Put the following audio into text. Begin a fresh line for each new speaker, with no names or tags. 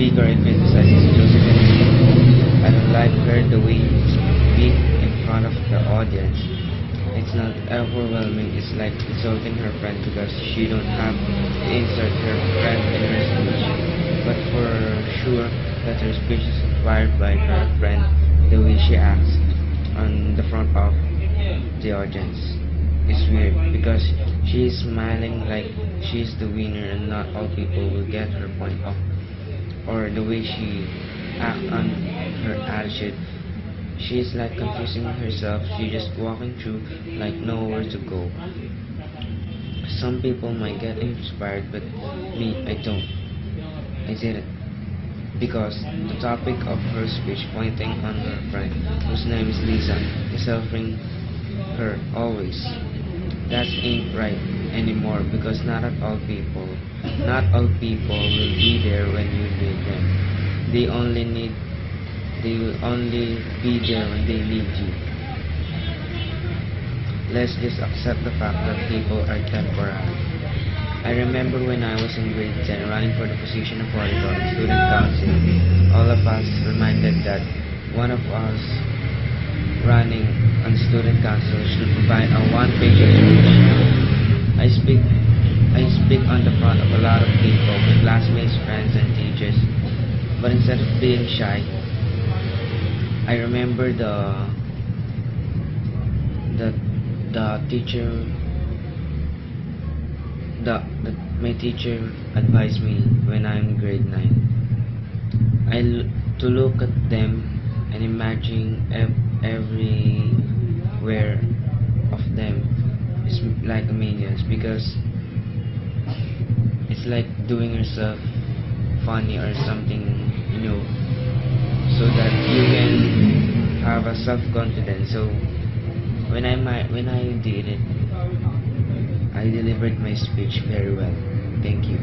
speaker I criticize is Josephine. I don't like her the way she speak in front of the audience. It's not overwhelming, it's like insulting her friend because she don't have to insert her friend in her speech. But for sure that her speech is inspired by her friend, the way she acts on the front of the audience is weird because she is smiling like she is the winner and not all people will get her point of, or the way she act on her attitude. She is like confusing herself. She just walking through like nowhere to go. Some people might get inspired, but me, I don't. I didn't. Because the topic of her speech pointing on her friend, whose name is Lisa, is helping her always. That ain't right anymore because not all people will be there when you need them. They will only be there when they need you. Let's just accept the fact that people are temporary. I remember when I was in grade 10 running for the position of auditor in student council, all of us reminded that one of us running on student council should provide a one-pager speech. I speak on the front of a lot of people, my classmates, friends, and teachers. But instead of being shy, I remember the teacher my teacher advised me when I'm grade 9. To look at them and imagine everywhere of them is like minions because it's like doing yourself funny or something, so that you can have a self-confidence. So when I did it, I delivered my speech very well. Thank you.